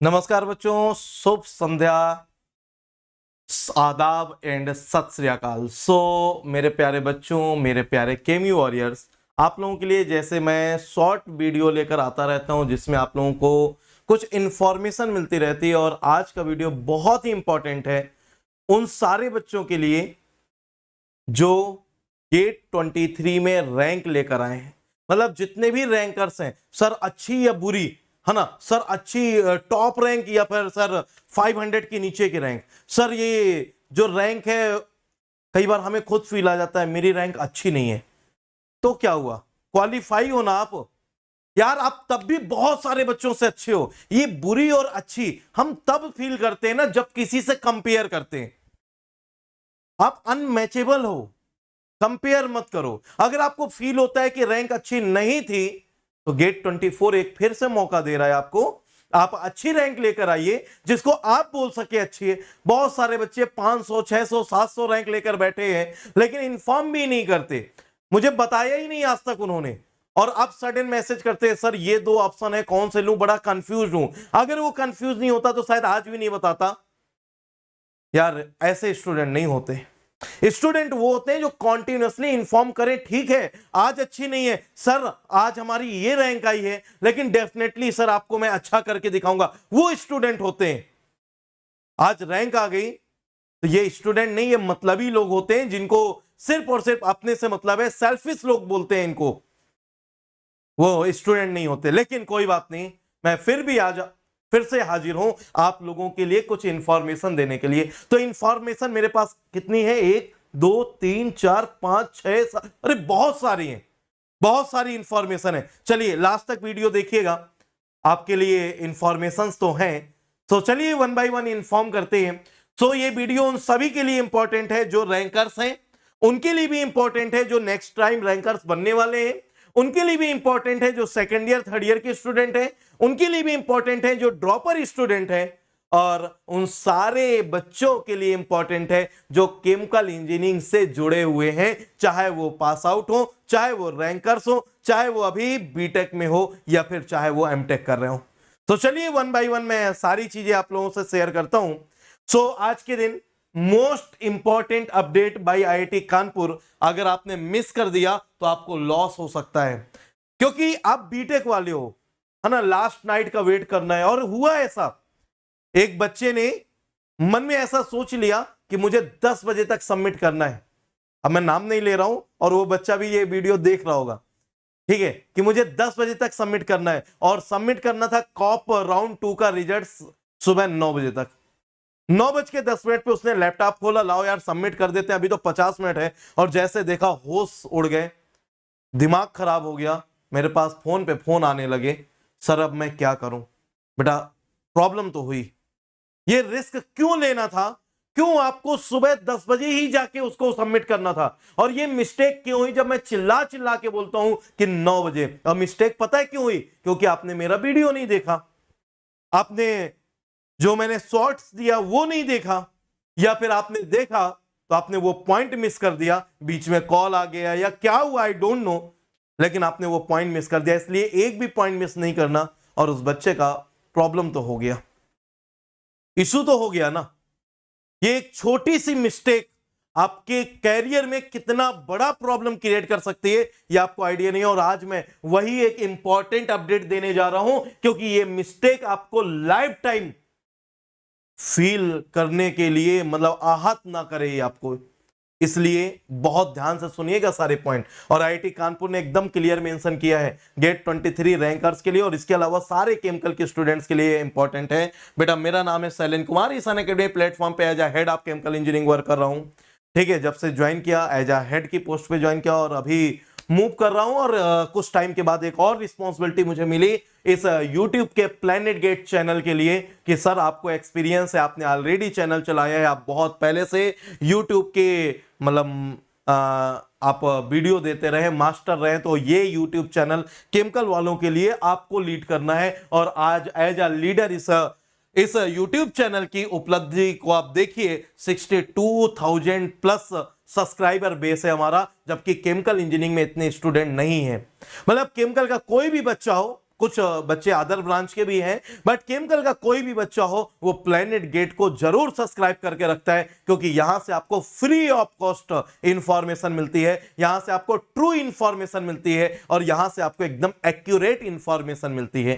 नमस्कार बच्चों, शुभ संध्या, आदाब एंड सत श्री अकाल। मेरे प्यारे बच्चों, मेरे प्यारे केमी वॉरियर्स, आप लोगों के लिए जैसे मैं शॉर्ट वीडियो लेकर आता रहता हूं जिसमें आप लोगों को कुछ इंफॉर्मेशन मिलती रहती है, और आज का वीडियो बहुत ही इंपॉर्टेंट है उन सारे बच्चों के लिए जो गेट 23 में रैंक लेकर आए हैं। मतलब जितने भी रैंकर्स हैं, सर अच्छी या बुरी, है ना सर, अच्छी टॉप रैंक या फिर सर 500 के नीचे की रैंक। सर ये जो रैंक है, कई बार हमें खुद फील आ जाता है मेरी रैंक अच्छी नहीं है, तो क्या हुआ, क्वालिफाई हो ना आप यार, आप तब भी बहुत सारे बच्चों से अच्छे हो। ये बुरी और अच्छी हम तब फील करते हैं ना जब किसी से कंपेयर करते हैं। आप अनमैचेबल हो, कंपेयर मत करो। अगर आपको फील होता है कि रैंक अच्छी नहीं थी तो गेट 24 एक फिर से मौका दे रहा है आपको। आप अच्छी रैंक लेकर आइए जिसको आप बोल सके अच्छी है। बहुत सारे बच्चे 500 600 700 रैंक लेकर बैठे हैं लेकिन इन्फॉर्म भी नहीं करते, मुझे बताया ही नहीं आज तक उन्होंने, और अब सडन मैसेज करते हैं सर ये दो ऑप्शन है कौन से लूं, बड़ा कंफ्यूज हूं। अगर वो कंफ्यूज नहीं होता तो शायद आज भी नहीं बताता। यार ऐसे स्टूडेंट नहीं होते। स्टूडेंट वो होते हैं जो कॉन्टिन्यूसली इन्फॉर्म करें, ठीक है आज अच्छी नहीं है सर, आज हमारी ये रैंक आई है लेकिन डेफिनेटली सर आपको मैं अच्छा करके दिखाऊंगा, वो स्टूडेंट होते हैं। आज रैंक आ गई तो ये स्टूडेंट नहीं, ये मतलबी लोग होते हैं जिनको सिर्फ और सिर्फ अपने से मतलब है, सेल्फिश लोग बोलते हैं इनको, वो स्टूडेंट नहीं होते। लेकिन कोई बात नहीं, मैं फिर से हाजिर हूं आप लोगों के लिए कुछ इंफॉर्मेशन देने के लिए। तो इंफॉर्मेशन मेरे पास कितनी है, 1 2 3 4 5 6 7, अरे बहुत सारी हैं, बहुत सारी इंफॉर्मेशन है। चलिए लास्ट तक वीडियो देखिएगा, आपके लिए इंफॉर्मेशन तो हैं। तो चलिए वन बाय वन इंफॉर्म करते हैं। तो ये वीडियो उन सभी के लिए इंपॉर्टेंट है जो रैंकर्स हैं, उनके लिए भी इंपॉर्टेंट है जो नेक्स्ट टाइम रैंकर्स बनने वाले हैं, उनके लिए भी इंपॉर्टेंट है जो सेकेंड ईयर थर्ड ईयर के स्टूडेंट हैं, उनके लिए भी इंपॉर्टेंट है जो ड्रॉपर स्टूडेंट हैं, और उन सारे बच्चों के लिए इंपॉर्टेंट है जो केमिकल इंजीनियरिंग से जुड़े हुए हैं, चाहे वो पास आउट हो, चाहे वो रैंकर्स हो, चाहे वो अभी बीटेक में हो, या फिर चाहे वो एमटेक कर रहे हो। तो चलिए वन बाय वन मैं सारी चीजें आप लोगों से शेयर करता हूं। आज के दिन most important update bye IIT Kanpur, अगर आपने मिस कर दिया तो आपको लॉस हो सकता है, क्योंकि आप बीटेक वाले हो, है ना, लास्ट नाइट का वेट करना है। और हुआ ऐसा, एक बच्चे ने मन में ऐसा सोच लिया कि मुझे 10 बजे तक सबमिट करना है। अब मैं नाम नहीं ले रहा हूं और वो बच्चा भी ये वीडियो देख रहा होगा, ठीक है, कि मुझे 10 बजे तक सबमिट करना है, और सबमिट करना था कॉप राउंड 2 का रिजल्ट सुबह 9 बजे तक। 9:10 पे उसने लैपटॉप खोला, लाओ यार सबमिट कर देते हैं, अभी तो 50 मिनट है, और जैसे देखा होश उड़ गए, दिमाग खराब हो गया। मेरे पास फोन पे फोन आने लगे, सर अब मैं क्या करूं, बेटा प्रॉब्लम तो हुई, ये रिस्क क्यों लेना था, क्यों आपको सुबह 10 बजे ही जाके उसको सबमिट करना था, और ये मिस्टेक क्यों हुई जब मैं चिल्ला चिल्ला के बोलता हूं कि 9 बजे। और मिस्टेक पता है क्यों हुई, क्योंकि आपने मेरा वीडियो नहीं देखा, आपने जो मैंने शॉर्ट्स दिया वो नहीं देखा, या फिर आपने देखा तो आपने वो पॉइंट मिस कर दिया, बीच में कॉल आ गया या क्या हुआ आई डोंट नो, लेकिन आपने वो पॉइंट मिस कर दिया। इसलिए एक भी पॉइंट मिस नहीं करना, और उस बच्चे का प्रॉब्लम तो हो गया, इशू तो हो गया ना। ये एक छोटी सी मिस्टेक आपके कैरियर में कितना बड़ा प्रॉब्लम क्रिएट कर सकती है ये आपको आइडिया नहीं है। और आज मैं वही एक इंपॉर्टेंट अपडेट देने जा रहा हूं, क्योंकि ये मिस्टेक आपको लाइफ टाइम फील करने के लिए, मतलब आहत ना करे ये आपको, इसलिए बहुत ध्यान से सुनिएगा सारे पॉइंट। और आईआईटी कानपुर ने एकदम क्लियर मेंशन किया है गेट 23 रैंकर्स के लिए, और इसके अलावा सारे केमिकल के स्टूडेंट्स के लिए इंपॉर्टेंट है। बेटा मेरा नाम है शैलेंद्र कुमार, इस अनअकैडमी प्लेटफॉर्म पे as a head of chemical engineering work कर रहा हूं, ठीक है, जब से ज्वाइन किया एज अ हेड की पोस्ट पे ज्वाइन किया, और अभी मूव कर रहा हूं। और कुछ टाइम के बाद एक और रिस्पॉन्सिबिलिटी मुझे मिली इस यूट्यूब के प्लैनेट गेट चैनल के लिए, कि सर आपको एक्सपीरियंस है, आपने ऑलरेडी चैनल चलाया है, आप बहुत पहले से यूट्यूब के मतलब आप वीडियो देते रहे, मास्टर रहे, तो ये यूट्यूब चैनल केमिकल वालों के लिए आपको लीड करना है। और आज एज अ लीडर इस YouTube चैनल की उपलब्धि को आप देखिए, 62,000 प्लस सब्सक्राइबर बेस है हमारा, जबकि केमिकल इंजीनियरिंग में इतने स्टूडेंट नहीं है। मतलब केमिकल का कोई भी बच्चा हो, कुछ बच्चे अदर ब्रांच के भी हैं, बट केमिकल का कोई भी बच्चा हो वो प्लेनेट गेट को जरूर सब्सक्राइब करके रखता है, क्योंकि यहां से आपको फ्री ऑफ कॉस्ट इंफॉर्मेशन मिलती है, यहां से आपको ट्रू इंफॉर्मेशन मिलती है और यहां से आपको एकदम एक्यूरेट इंफॉर्मेशन मिलती है।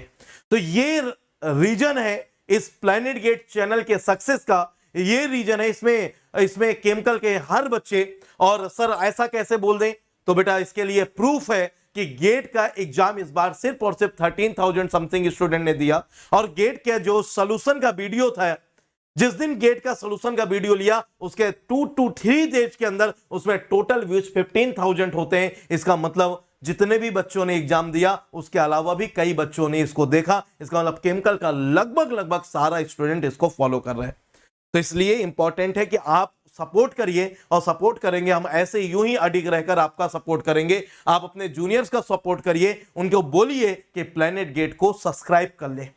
तो ये रीजन है इस प्लेनेट गेट चैनल के सक्सेस का, ये रीजन है इसमें केमिकल के हर बच्चे। और सर ऐसा कैसे बोल दें, तो बेटा इसके लिए प्रूफ है कि गेट का एग्जाम इस बार सिर्फ और सिर्फ 13,000 समथिंग स्टूडेंट ने दिया, और गेट के जो सॉल्यूशन का वीडियो था, जिस दिन गेट का सॉल्यूशन का वीडियो लिया उसके 2 to 3 डेज के अंदर उसमें टोटल व्यूज 15,000 होते हैं। इसका मतलब जितने भी बच्चों ने एग्जाम दिया उसके अलावा भी कई बच्चों ने इसको देखा, इसका मतलब केमिकल का लगभग सारा स्टूडेंट इसको फॉलो कर रहे हैं। तो इसलिए इंपॉर्टेंट है कि आप सपोर्ट करिए, और सपोर्ट करेंगे हम ऐसे यूं ही अडिग रहकर आपका सपोर्ट करेंगे। आप अपने जूनियर्स का सपोर्ट करिए, उनको बोलिए कि प्लेनेट गेट को सब्सक्राइब कर ले।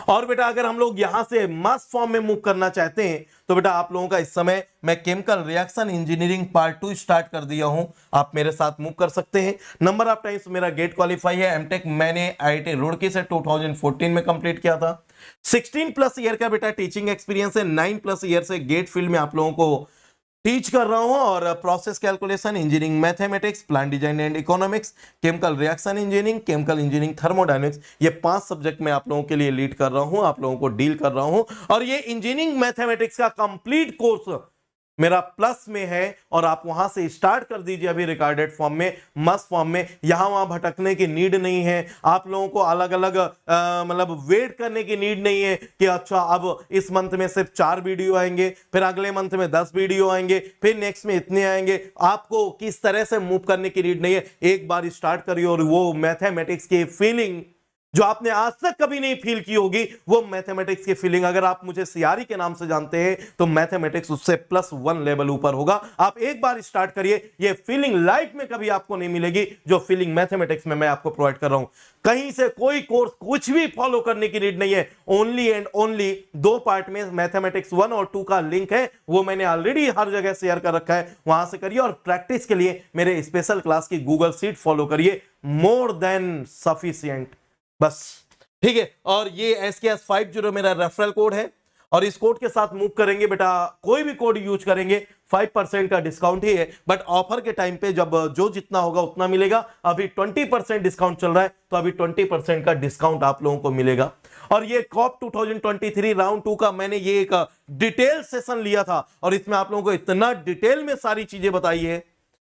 और बेटा अगर हम लोग यहां से मास फॉर्म में मूव करना चाहते हैं तो बेटा आप लोगों का इस समय मैं chemical reaction engineering part 2 start कर दिया हूं, आप मेरे साथ मूव कर सकते हैं। नंबर ऑफ टाइम्स मेरा गेट क्वालिफाई है, एमटेक मैंने आईआईटी रुड़की से 2014 में कंप्लीट किया था। 16+ ईयर का बेटा टीचिंग एक्सपीरियंस है, 9+ ईयर से गेट फील्ड में आप लोगों को टीच कर रहा हूं, और process calculation, engineering mathematics, plant design and economics, chemical reaction engineering, chemical engineering, thermodynamics, ये 5 सब्जेक्ट मैं आप लोगों के लिए लीड कर रहा हूं, आप लोगों को डील कर रहा हूं। और ये इंजीनियरिंग मैथमेटिक्स का कंप्लीट कोर्स मेरा प्लस में है, और आप वहां से स्टार्ट कर दीजिए अभी रिकॉर्डेड फॉर्म में, मस्ट फॉर्म में। यहां वहां भटकने की नीड नहीं है, आप लोगों को अलग अलग मतलब वेट करने की नीड नहीं है कि अच्छा अब इस मंथ में सिर्फ 4 वीडियो आएंगे, फिर अगले मंथ में 10 वीडियो आएंगे, फिर नेक्स्ट में इतने आएंगे। आपको किस तरह से मूव करने की नीड नहीं है, एक बार स्टार्ट करिए और वो मैथमेटिक्स की फीलिंग जो आपने आज तक कभी नहीं फील की होगी, वो मैथमेटिक्स की फीलिंग, अगर आप मुझे सीआरई के नाम से जानते हैं तो मैथमेटिक्स उससे +1 लेवल ऊपर होगा। आप एक बार स्टार्ट करिए, ये फीलिंग लाइफ में कभी आपको नहीं मिलेगी जो फीलिंग मैथमेटिक्स में मैं आपको प्रोवाइड कर रहा हूं। कहीं से कोई कोर्स कुछ भी फॉलो करने की नीड नहीं है, ओनली एंड ओनली 2 पार्ट में मैथमेटिक्स 1 और 2 का लिंक है, वो मैंने ऑलरेडी हर जगह शेयर कर रखा है, वहां से करिए। और प्रैक्टिस के लिए मेरे स्पेशल क्लास की गूगल शीट फॉलो करिए, मोर देन सफिशिएंट, बस ठीक है। और ये SKS50 मेरा रेफरल कोड है, और इस कोड के साथ मूव करेंगे बेटा, कोई भी कोड यूज करेंगे 5% का डिस्काउंट ही है, बट ऑफर के टाइम पे जब जो जितना होगा उतना मिलेगा। अभी 20% डिस्काउंट चल रहा है, तो अभी 20% का डिस्काउंट आप लोगों को मिलेगा। और ये कॉप 2023 राउंड 2 का मैंने ये एक डिटेल सेशन लिया था, और इसमें आप लोगों को इतना डिटेल में सारी चीजें बताई है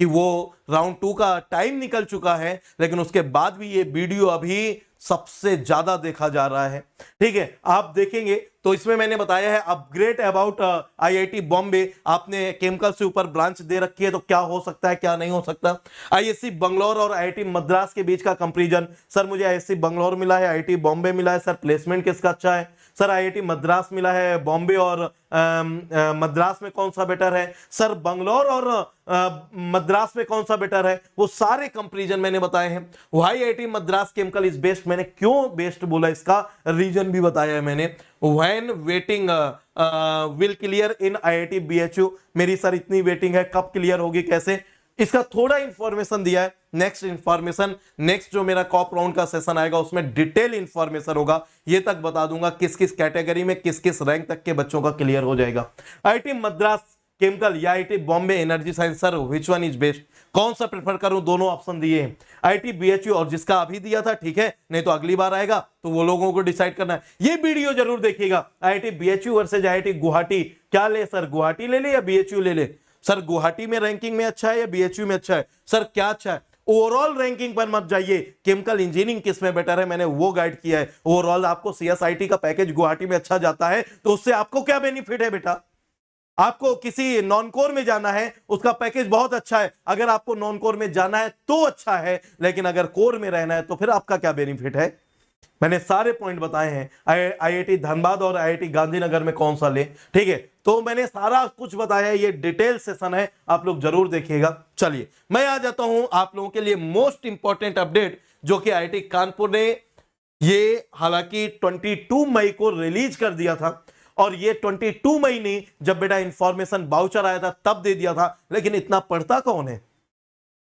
कि वो राउंड 2 का टाइम निकल चुका है, लेकिन उसके बाद भी ये वीडियो अभी सबसे ज्यादा देखा जा रहा है, ठीक है। आप देखेंगे तो इसमें मैंने बताया है अपग्रेड अबाउट आईआईटी बॉम्बे, आपने केमिकल से ऊपर ब्रांच दे रखी है तो क्या हो सकता है क्या नहीं हो सकता। आईएससी बंगलौर और आईआईटी मद्रास के बीच का कंपैरिजन, सर मुझे आईएससी बंगलौर मिला है, आईआईटी बॉम्बे मिला है, सर प्लेसमेंट किसका अच्छा है, सर आईआईटी मद्रास मिला है, बॉम्बे और मद्रास में कौन सा बेटर है, सर बंगलौर और मद्रास में कौन सा बेटर है, वो सारे कंपैरिजन मैंने बताए हैं। Why IIT Madras chemical is best, मैंने क्यों बेस्ट बोला इसका रीजन भी बताया है मैंने। When waiting will clear in IIT BHU, मेरी सर इतनी वेटिंग है, कब क्लियर होगी कैसे, इसका थोड़ा इंफॉर्मेशन दिया है। नेक्स्ट इंफॉर्मेशन, नेक्स्ट जो मेरा कॉप राउंड का सेशन आएगा उसमें डिटेल इंफॉर्मेशन होगा, ये तक बता दूंगा किस किस कैटेगरी में किस किस रैंक तक के बच्चों का क्लियर हो जाएगा। आईआईटी मद्रास केमिकल या IIT Bombay energy science, sir which one is best, कौन सा प्रेफर करूं, दोनों ऑप्शन दिए हैं। आईआईटी बीएचयू और जिसका अभी दिया था ठीक है, नहीं तो अगली बार आएगा तो वो लोगों को डिसाइड करना है। ये वीडियो जरूर देखिएगा, IIT BHU versus IIT Guwahati, क्या ले सर, गुवाहाटी ले ले या बीएचयू ले ले, सर गुवाहाटी में रैंकिंग में अच्छा है या बीएचयू में अच्छा है, सर क्या अच्छा है। ओवरऑल रैंकिंग पर मत जाइए, केमिकल इंजीनियरिंग किस में बेटर है मैंने वो गाइड किया है। ओवरऑल आपको सीएसआईटी का पैकेज गुवाहाटी में अच्छा जाता है तो उससे आपको क्या बेनिफिट है बेटा, आपको किसी नॉन कोर में जाना है उसका पैकेज बहुत अच्छा है, अगर आपको नॉन कोर में जाना है तो अच्छा है, लेकिन अगर कोर में रहना है तो फिर आपका क्या बेनिफिट है। मैंने सारे पॉइंट बताए हैं, आईआईटी धनबाद और आईआईटी गांधीनगर में कौन सा ले, ठीक है, तो मैंने सारा कुछ बताया है, ये डिटेल सेशन है, आप लोग जरूर देखिएगा। चलिए मैं आ जाता हूं आप लोगों के लिए मोस्ट इंपॉर्टेंट अपडेट, जो कि आईआईटी कानपुर ने ये हालांकि 22 मई को रिलीज कर दिया था, और ये 22 मई नहीं, जब बेटा इंफॉर्मेशन बाउचर आया था तब दे दिया था, लेकिन इतना पढ़ता कौन है।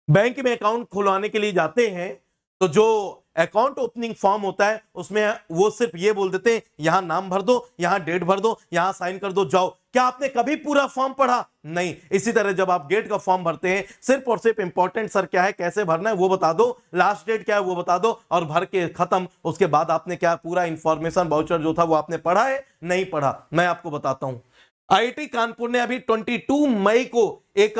बैंक में अकाउंट खुलवाने के लिए जाते हैं तो जो अकाउंट ओपनिंग फॉर्म होता है उसमें वो सिर्फ ये बोल देते हैं यहां नाम भर दो, यहां डेट भर दो, यहां साइन कर दो, जाओ। क्या आपने कभी पूरा फॉर्म पढ़ा? नहीं। इसी तरह जब आप गेट का फॉर्म भरते हैं सिर्फ और सिर्फ इंपॉर्टेंट सर क्या है, कैसे भरना है वो बता दो, लास्ट डेट क्या है वो बता दो और भर के खत्म। उसके बाद आपने क्या पूरा इंफॉर्मेशन वाउचर जो था वो आपने पढ़ा है? नहीं पढ़ा। मैं आपको बताता हूं। आईआईटी कानपुर ने अभी 22 मई को एक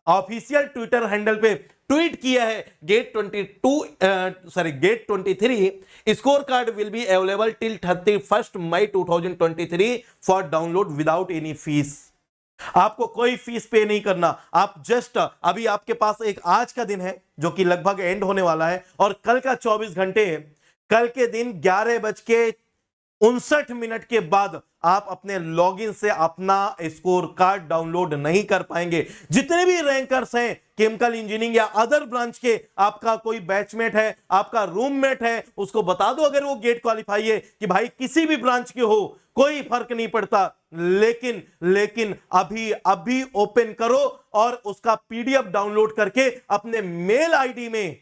ऑफिशियल ट्विटर हैंडल पे ट्वीट किया है, GATE 23 score card will be available till 31 May 2023 for download without any fees. आपको कोई फीस पे नहीं करना। आप जस्ट अभी आपके पास एक आज का दिन है जो कि लगभग एंड होने वाला है और कल का 24 घंटे है। कल के दिन 11:59 के बाद आप अपने लॉगिन से अपना स्कोर कार्ड डाउनलोड नहीं कर पाएंगे। जितने भी रैंकर्स हैं केमिकल इंजीनियरिंग या अदर ब्रांच के, आपका कोई बैचमेट है, आपका रूममेट है, उसको बता दो अगर वो गेट क्वालिफाई है कि भाई किसी भी ब्रांच के हो कोई फर्क नहीं पड़ता, लेकिन अभी अभी ओपन करो और उसका पीडीएफ डाउनलोड करके अपने मेल आईडी में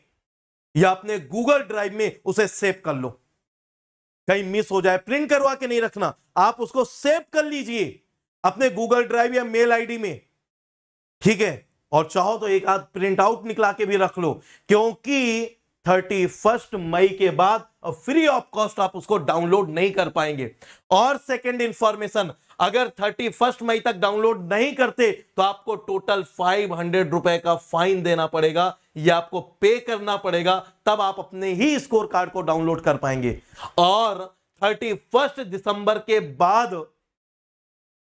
या अपने गूगल ड्राइव में उसे सेव कर लो। कहीं मिस हो जाए, प्रिंट करवा के नहीं रखना, आप उसको सेव कर लीजिए अपने गूगल ड्राइव या मेल आईडी में, ठीक है। और चाहो तो एक आध प्रिंट आउट निकला के भी रख लो, क्योंकि 31 मई के बाद फ्री ऑफ कॉस्ट आप उसको डाउनलोड नहीं कर पाएंगे। और सेकंड इंफॉर्मेशन, अगर 31 मई तक डाउनलोड नहीं करते तो आपको टोटल 500 रुपए का फाइन देना पड़ेगा, या आपको पे करना पड़ेगा, तब आप अपने ही स्कोर कार्ड को डाउनलोड कर पाएंगे। और 31 दिसंबर के बाद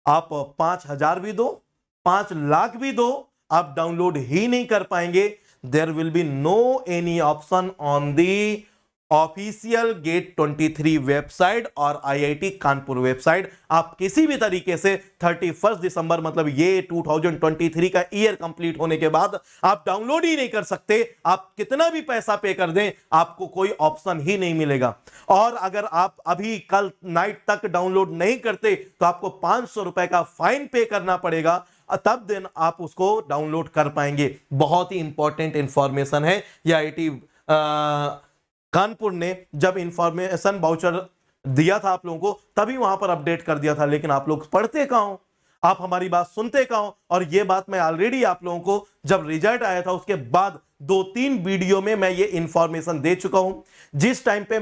आप 5,000 भी दो, 5 लाख भी दो, आप डाउनलोड ही नहीं कर पाएंगे। There will be no any option on the official GATE 23 website और आईआईटी कानपुर वेबसाइट। आप किसी भी तरीके से 31 दिसंबर मतलब ये 2023 का ईयर कंप्लीट होने के बाद आप डाउनलोड ही नहीं कर सकते। आप कितना भी पैसा पे कर दें आपको कोई ऑप्शन ही नहीं मिलेगा। और अगर आप अभी कल नाइट तक डाउनलोड नहीं करते तो आपको 500 रुपए का फाइन पे करना पड़ेगा, तब दिन आप उसको डाउनलोड कर पाएंगे। बहुत ही इंपॉर्टेंट इंफॉर्मेशन है। ये आईआईटी कानपुर ने जब इंफॉर्मेशन वाउचर दिया था आप लोगों को तभी वहां पर अपडेट कर दिया था, लेकिन आप लोग पढ़ते कहां हो, आप हमारी बात सुनते कहां हो। और ये बात मैं ऑलरेडी आप लोगों को जब रिजल्ट आया था उसके बाद 2-3 वीडियो में मैं ये इंफॉर्मेशन दे चुका हूं। जिस टाइम पे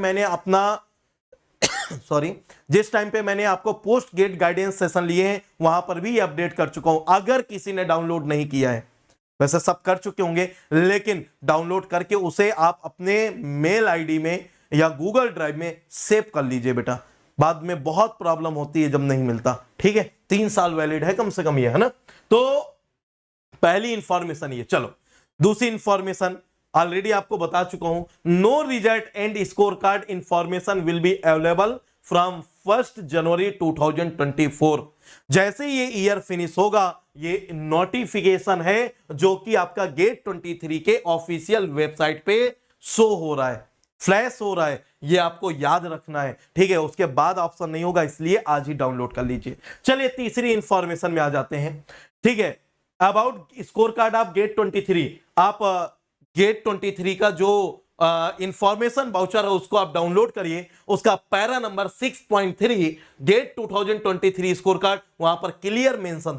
मैंने आपको पोस्ट गेट गाइडेंस सेशन लिए हैं वहां पर भी अपडेट कर चुका हूं। अगर किसी ने डाउनलोड नहीं किया है, वैसे सब कर चुके होंगे, लेकिन डाउनलोड करके उसे आप अपने मेल आईडी में या गूगल ड्राइव में सेव कर लीजिए बेटा। बाद में बहुत प्रॉब्लम होती है जब नहीं मिलता, ठीक है। 3 साल वैलिड है कम से कम ये, है ना। तो पहली इंफॉर्मेशन ये। चलो दूसरी इंफॉर्मेशन ऑलरेडी आपको बता चुका हूं। No result and score card information will be available from 1 January 2024। जैसे ये ईयर फिनिश होगा ये नोटिफिकेशन है जो कि आपका गेट 23 के ऑफिशियल वेबसाइट पे शो हो रहा है, फ्लैश हो रहा है, ये आपको याद रखना है, ठीक है। उसके बाद ऑप्शन नहीं होगा, इसलिए आज ही डाउनलोड कर लीजिए। चलिए तीसरी इंफॉर्मेशन में आ जाते हैं, ठीक है। About score card of GATE 23, आप गेट 23 का जो इंफॉर्मेशन वाउचर है उसको आप डाउनलोड करिए। उसका para number 6.3 GATE 2023 score card, वहां पर क्लियर मेंशन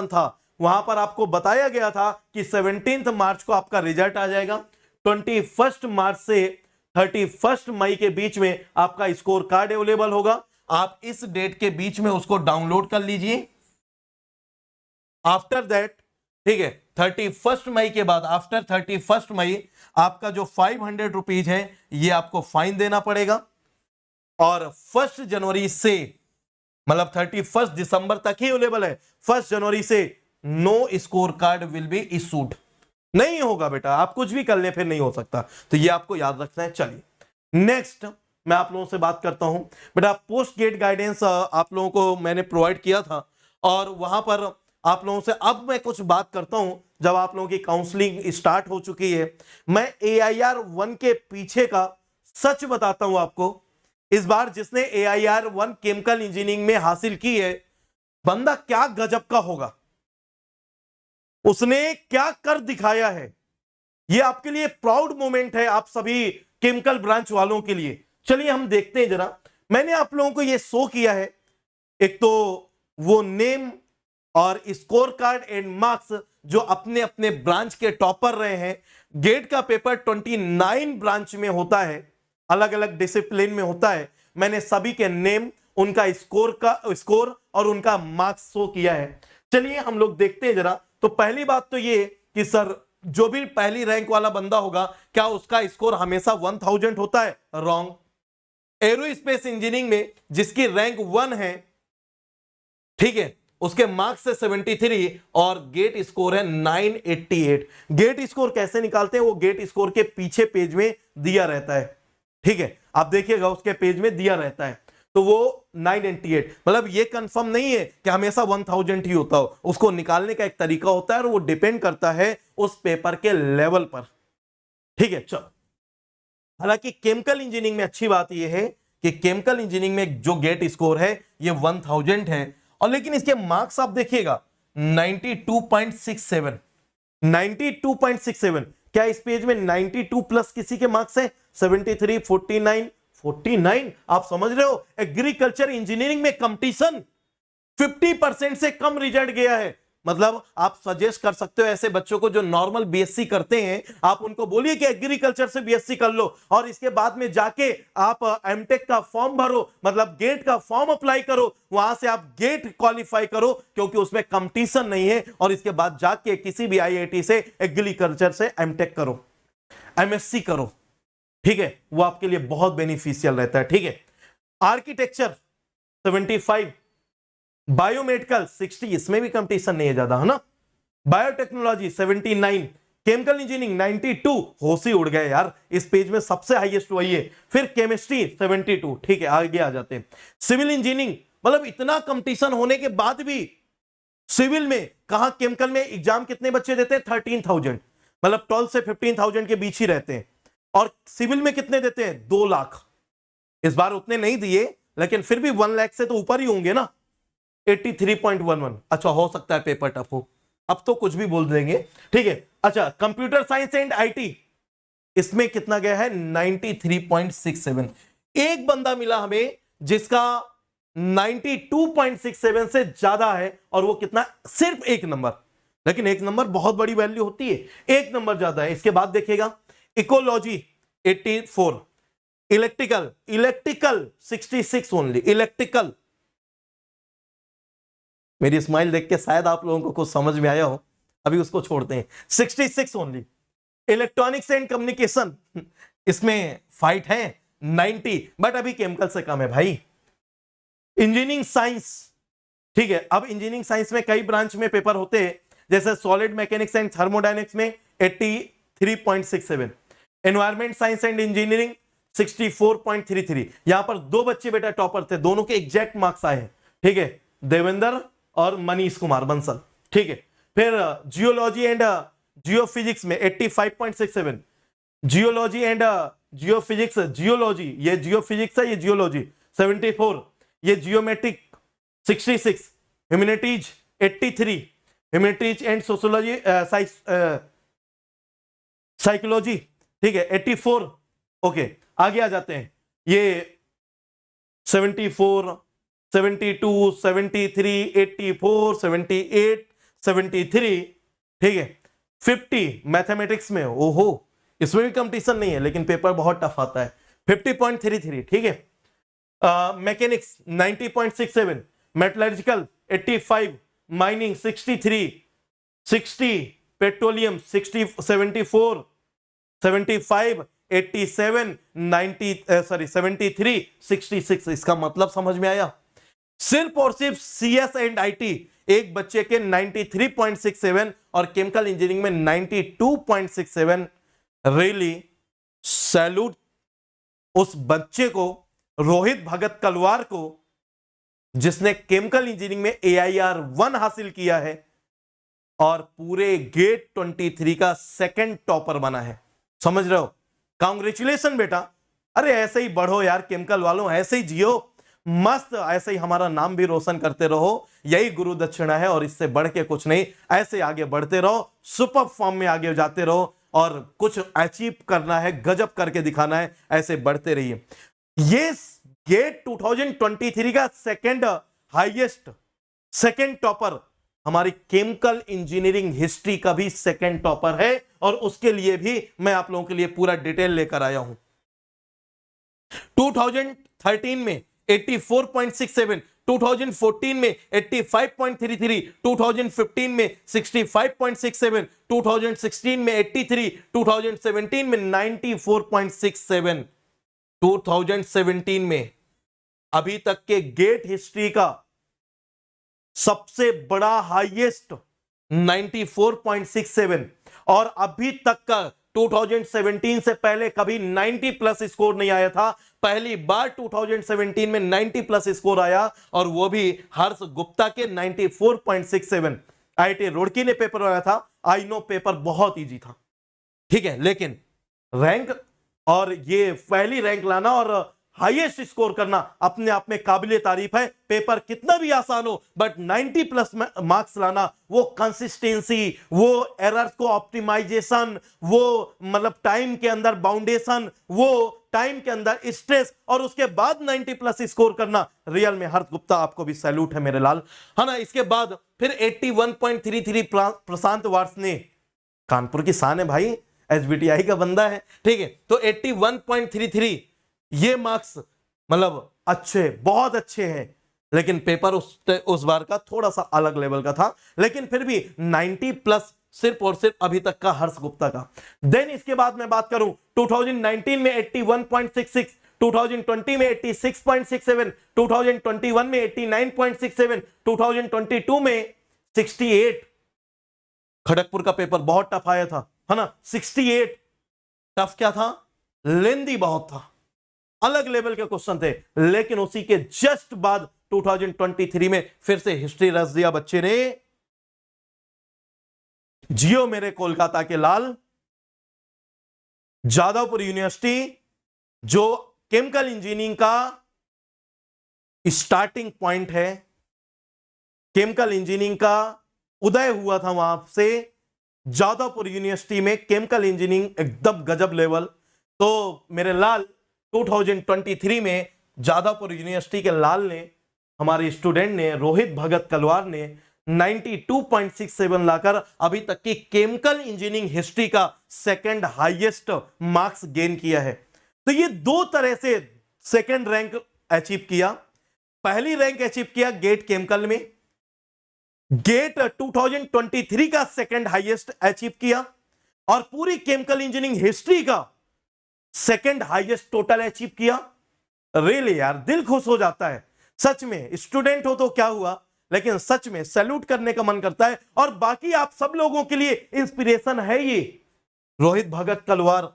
था। वहां पर आपको बताया गया था कि 17 मार्च को आपका रिजल्ट आ जाएगा। 21 मार्च से 31 मई के बीच में आपका स्कोर कार्ड अवेलेबल होगा। आप इस डेट के बीच में उसको डाउनलोड कर लीजिए। आफ्टर दैट, ठीक है, 31 मई के बाद आफ्टर 31 मई आपका जो 500 रुपीज है ये आपको फाइन देना पड़ेगा। और 1 जनवरी से मतलब 31 दिसंबर तक ही अवेलेबल है। 1 जनवरी से no score card will be issued, नहीं होगा बेटा। आप कुछ भी कर ले फिर नहीं हो सकता, तो ये आपको याद रखना है। चलिए नेक्स्ट मैं आप लोगों से बात करता हूं बेटा। पोस्ट गेट गाइडेंस आप लोगों को मैंने प्रोवाइड किया था और वहां पर आप लोगों से अब मैं कुछ बात करता हूं जब आप लोगों की काउंसलिंग स्टार्ट हो चुकी है। मैं AIR 1 के पीछे का सच बताता हूं आपको। इस बार जिसने AIR 1 केमिकल इंजीनियरिंग में हासिल की है, बंदा क्या गजब का होगा, उसने क्या कर दिखाया है। ये आपके लिए प्राउड मोमेंट है, आप सभी केमिकल ब्रांच वालों के लिए। चलिए हम देखते हैं जरा, मैंने आप लोगों को ये शो किया है, एक तो वो नेम और स्कोर कार्ड एंड मार्क्स जो अपने अपने ब्रांच के टॉपर रहे हैं। गेट का पेपर 29 ब्रांच में होता है, अलग अलग डिसिप्लिन में होता है। मैंने सभी के नेम, उनका स्कोर और उनका मार्क्स शो किया है। चलिए हम लोग देखते हैं जरा। तो पहली बात तो ये कि सर जो भी पहली रैंक वाला बंदा होगा क्या उसका स्कोर हमेशा 1000 होता है? रॉन्ग। एरोस्पेस इंजीनियरिंग में जिसकी रैंक 1 है, ठीक है, उसके मार्क्स है 73 और गेट स्कोर है 988। गेट स्कोर कैसे निकालते हैं? वो गेट स्कोर के पीछे पेज में दिया रहता है, ठीक है, आप देखिएगा उसके पेज में दिया रहता है। तो वो 988, मतलब ये कंफर्म नहीं है कि हमेशा 1000 ही होता हो, उसको निकालने का एक तरीका होता है और वो डिपेंड करता है उस पेपर के लेवल पर, ठीक है। चलो, हालांकि केमिकल इंजीनियरिंग में अच्छी बात यह है कि केमिकल इंजीनियरिंग में जो गेट स्कोर है ये 1000 है, और लेकिन इसके मार्क्स आप देखिएगा 92.67। 92.67, क्या इस पेज में 92 प्लस किसी के मार्क्स है? 73, 49, 49। आप समझ रहे हो, एग्रीकल्चर इंजीनियरिंग में कंपटीशन 50% से कम रिजल्ट गया है। मतलब आप सजेस्ट कर सकते हो ऐसे बच्चों को जो नॉर्मल बीएससी करते हैं, आप उनको बोलिए कि एग्रीकल्चर से बीएससी कर लो और इसके बाद में जाके आप एमटेक का फॉर्म भरो, मतलब गेट का फॉर्म अप्लाई करो, वहां से आप गेट क्वालिफाई करो, क्योंकि उसमें कंपटीशन नहीं है, और इसके बाद जाके किसी भी आईआईटी से एग्रीकल्चर से एमटेक करो, एमएससी करो, ठीक है, वो आपके लिए बहुत बेनिफिशियल रहता है, ठीक है। आर्किटेक्चर 75, बायोमेडिकल 60, इसमें भी कंपटीशन नहीं है ज्यादा, है ना। बायोटेक्नोलॉजी 79, केमिकल इंजीनियरिंग 92, होश ही उड़ गए यार, इस पेज में सबसे हाईएस्ट वही है। फिर केमिस्ट्री 72, ठीक है, आगे आ जाते हैं। सिविल इंजीनियरिंग, मतलब इतना कंपटीशन होने के बाद भी सिविल में, कहा केमिकल में एग्जाम कितने बच्चे देते हैं? 13,000, मतलब 12 से 15,000 के बीच ही रहते हैं। और सिविल में कितने देते हैं? 2 लाख। इस बार उतने नहीं दिए, लेकिन फिर भी 1 लाख से तो ऊपर ही होंगे ना। 83.11, अच्छा हो सकता है पेपर टफ हो, अब तो कुछ भी बोल देंगे, ठीक है। अच्छा, कंप्यूटर साइंस एंड आईटी, इसमें कितना गया है? 93.67। एक बंदा मिला हमें जिसका 92.67 से ज्यादा है, और वो कितना? सिर्फ 1 नंबर, लेकिन 1 नंबर बहुत बड़ी वैल्यू होती है, 1 नंबर ज्यादा है। इसके बाद देखिएगा, इकोलॉजी 84, इलेक्ट्रिकल 66 ओनली, इलेक्ट्रिकल। मेरी स्माइल देख के शायद आप लोगों को कुछ समझ में आया हो, अभी उसको छोड़ते हैं। 66 ओनली। इलेक्ट्रॉनिक्स एंड कम्युनिकेशन, इसमें फाइट है 90, बट अभी केमिकल से कम है भाई। इंजीनियरिंग साइंस, ठीक है, अब इंजीनियरिंग साइंस में कई ब्रांच में पेपर होते हैं, जैसे सॉलिड मैकेनिक्स एंड थर्मोडायनेमिक्स में 83.67, एनवायरमेंट साइंस एंड इंजीनियरिंग 64.33। यहां पर 2 बच्चे बेटा टॉपर थे, दोनों के एग्जैक्ट मार्क्स आए हैं, ठीक है, देवेंद्र और मनीष कुमार बंसल, ठीक है। फिर जियोलॉजी एंड जियोफिजिक्स में 85.67, जियोलॉजी एंड जियोफिजिक्स, जियोलॉजी, ये जियोफिजिक्स है, ये जियोलॉजी 74, ये geometric 66, humanities 83, humanities and sociology psychology, ठीक है, 84। ओके, आगे आ जाते हैं, ये 74, 72, 73, 84, 78, 73, ठीक है। 50 मैथमेटिक्स में, ओहो, इसमें भी कंपटीशन नहीं है, लेकिन पेपर बहुत टफ आता है, 50.33, ठीक है। Mechanics 90.67, metallurgical 85, mining 63, 60, petroleum 60, 74, 75, 87, 73, 66। इसका मतलब समझ में आया? सिर्फ और सिर्फ सीएस एंड आईटी एक बच्चे के 93.67 और केमिकल इंजीनियरिंग में 92.67। रियली सैल्यूट उस बच्चे को, रोहित भगत कलवार को, जिसने केमिकल इंजीनियरिंग में AIR 1 हासिल किया है और पूरे गेट 23 का सेकंड टॉपर बना है। समझ रहे हो? कांग्रेचुलेशन बेटा, अरे ऐसे ही बढ़ो यार केमिकल वालों, ऐसे ही जियो मस्त, ऐसे ही हमारा नाम भी रोशन करते रहो, यही गुरु दक्षिणा है और इससे बढ़ के कुछ नहीं। ऐसे आगे बढ़ते रहो, सुपर फॉर्म में आगे जाते रहो और कुछ अचीव करना है, गजब करके दिखाना है, ऐसे बढ़ते रहिए। ये गेट 2023 का सेकंड हाईएस्ट, सेकंड टॉपर हमारी केमिकल इंजीनियरिंग हिस्ट्री का भी सेकंड टॉपर है, और उसके लिए भी मैं आप लोगों के लिए पूरा डिटेल लेकर आया हूं। 2013 में 84.67, 2014 में 85.33, 2015 में 65.67, 2016 में 83, 2017 में 94.67, 2017 में अभी तक के गेट हिस्ट्री का सबसे बड़ा हाईएस्ट 94.67, और अभी तक का 2017 से पहले कभी 90 प्लस स्कोर नहीं आया था। पहली बार 2017 में 90 प्लस स्कोर आया, और वो भी हर्ष गुप्ता के 94.67। आईआईटी रुड़की ने पेपर बनाया था, आई नो पेपर बहुत इजी था, ठीक है, लेकिन रैंक और ये पहली रैंक लाना और हाईएस्ट स्कोर करना अपने आप में काबिले तारीफ है। पेपर कितना भी आसान हो, बट 90 प्लस मार्क्स लाना, वो कंसिस्टेंसी, वो एरर्स को ऑप्टिमाइजेशन, वो मतलब टाइम के अंदर बाउंडेशन, वो टाइम के अंदर स्ट्रेस, और उसके बाद 90 प्लस स्कोर करना, रियल में हर्ष गुप्ता आपको भी सैल्यूट है मेरे लाल, है ना। इसके बाद फिर 81.33 प्रशांत वार्स ने, कानपुर की शान है भाई, एसबीटीआई का बंदा है, ठीक है, तो 81.33 ये मार्क्स मतलब अच्छे, बहुत अच्छे हैं, लेकिन पेपर उस बार का थोड़ा सा अलग लेवल का था, लेकिन फिर भी 90 प्लस सिर्फ और सिर्फ अभी तक का हर्ष गुप्ता का। देन इसके बाद मैं बात करूं 2019 में 81.66, 2020 में 86.67, 2021 में 89.67, 2022 में 68। खड़गपुर का पेपर बहुत टफ आया था, है ना, 68। टफ क्या था? लेंदी बहुत था, अलग लेवल के क्वेश्चन थे, लेकिन उसी के जस्ट बाद 2023 में फिर से हिस्ट्री रच दिया बच्चे ने। जियो मेरे कोलकाता के लाल, जादवपुर यूनिवर्सिटी जो केमिकल इंजीनियरिंग का स्टार्टिंग पॉइंट है, केमिकल इंजीनियरिंग का उदय हुआ था वहां से, जादवपुर यूनिवर्सिटी में केमिकल इंजीनियरिंग एकदम गजब लेवल। तो मेरे लाल 2023 में जादवपुर यूनिवर्सिटी के लाल ने, हमारे स्टूडेंट ने, रोहित भगत कलवार ने 92.67 लाकर अभी तक की केमिकल इंजीनियरिंग हिस्ट्री का सेकंड हाईएस्ट मार्क्स गेन किया है। तो ये दो तरह से सेकंड रैंक अचीव किया। पहली रैंक अचीव किया गेट केमिकल में, गेट 2023 का सेकंड हाईएस्ट अचीव किया, और पूरी केमिकल इंजीनियरिंग हिस्ट्री का सेकंड हाईएस्ट टोटल अचीव किया। रियली यार दिल खुश हो जाता है सच में, स्टूडेंट हो तो क्या हुआ, लेकिन सच में सैल्यूट करने का मन करता है। और बाकी आप सब लोगों के लिए इंस्पिरेशन है ये रोहित भगत कलवार,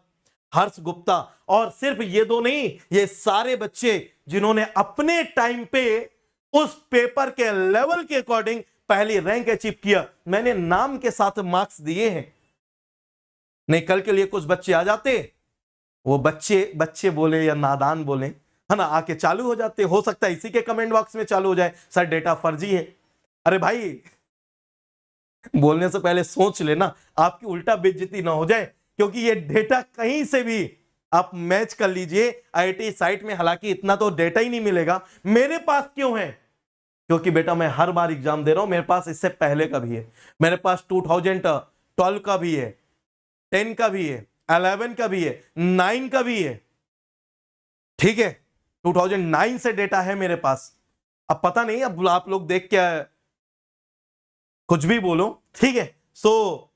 हर्ष गुप्ता, और सिर्फ ये दो नहीं, ये सारे बच्चे जिन्होंने अपने टाइम पे उस पेपर के लेवल के अकॉर्डिंग पहली रैंक अचीव किया। मैंने नाम के साथ मार्क्स दिए हैं, नहीं कल के लिए कुछ बच्चे आ जाते, वो बच्चे बोले या नादान बोले, है ना, आके चालू हो जाते, हो सकता है इसी के कमेंट बॉक्स में चालू हो जाए, सर डेटा फर्जी है। अरे भाई बोलने से पहले सोच लेना, आपकी उल्टा बेइज्जती ना हो जाए, क्योंकि ये डेटा कहीं से भी आप मैच कर लीजिए आईआईटी साइट में, हालांकि इतना तो डेटा ही नहीं मिलेगा। मेरे पास क्यों है? क्योंकि बेटा मैं हर बार एग्जाम दे रहा हूं, मेरे पास इससे पहले का भी है, मेरे पास 2012 का भी है, 10 का भी है, 11 का भी है, 9 का भी है, ठीक है, 2009 से डेटा है मेरे पास। अब पता नहीं, अब आप लोग देख के कुछ भी बोलो, ठीक है। सो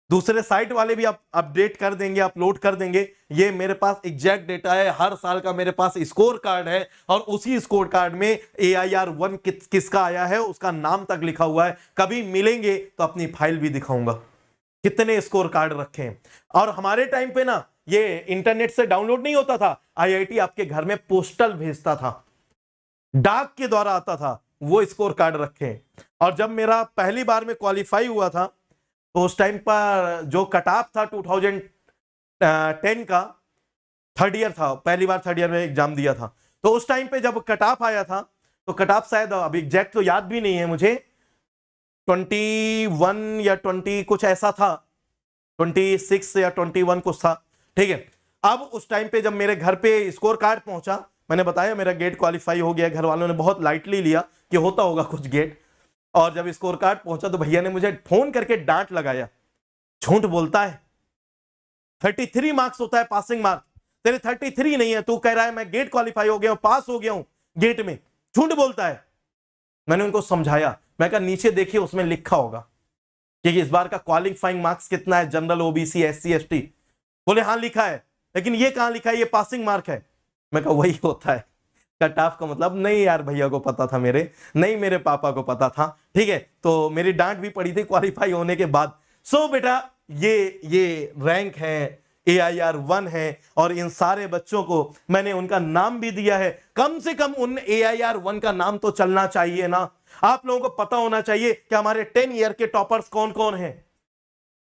दूसरे साइट वाले भी आप अपडेट कर देंगे, अपलोड कर देंगे। ये मेरे पास एग्जैक्ट डेटा है, हर साल का मेरे पास स्कोर कार्ड है, और उसी स्कोर कार्ड में AIR1 किसका आया है उसका नाम तक लिखा हुआ है। कभी मिलेंगे तो अपनी फाइल भी दिखाऊंगा कितने स्कोर कार्ड रखे हैं। और हमारे टाइम पे ना ये इंटरनेट से डाउनलोड नहीं होता था, आईआईटी आपके घर में पोस्टल भेजता था, डाक के द्वारा आता था, वो स्कोर कार्ड रखे हैं। और जब मेरा पहली बार में क्वालिफाई हुआ था, तो उस टाइम पर जो कट ऑफ था 2010 का, थर्ड ईयर था, पहली बार थर्ड ईयर में एग्जाम दिया था, तो उस टाइम पे जब कट ऑफ आया था, तो कट ऑफ शायद अभी एग्जैक्ट तो याद भी नहीं है मुझे, 21 या 20 कुछ ऐसा था, 26 या 21 कुछ था, ठीक है। अब उस टाइम पे जब मेरे घर पे स्कोर कार्ड पहुंचा, मैंने बताया मेरा गेट क्वालिफाई हो गया, घर वालों ने बहुत लाइटली लिया कि होता होगा कुछ गेट। और जब स्कोर कार्ड पहुंचा तो भैया ने मुझे फोन करके डांट लगाया, झूठ बोलता है, 33 मार्क्स होता है पासिंग मार्क, तेरे 33 नहीं है, तू कह रहा है मैं गेट क्वालिफाई हो गया हूं, पास हो गया हूं गेट में, झूठ बोलता है। मैंने उनको समझाया, मैं कहा नीचे देखिए उसमें लिखा होगा कि इस बार का क्वालिफाइंग मार्क्स कितना है, जनरल, ओबीसी, एससी, एसटी। बोले हाँ लिखा है, लेकिन ये कहां लिखा है, ये पासिंग मार्क है। मैं कहा वही होता है कट ऑफ का मतलब। नहीं यार भैया को पता था, मेरे नहीं, मेरे पापा को पता था, ठीक है। तो मेरी डांट भी पड़ी थी क्वालिफाई होने के बाद। सो बेटा ये रैंक है, AIR 1 है, और इन सारे बच्चों को मैंने उनका नाम भी दिया है। कम से कम उन AIR 1 का नाम तो चलना चाहिए ना, आप लोगों को पता होना चाहिए कि हमारे 10 ईयर के टॉपर्स कौन कौन हैं,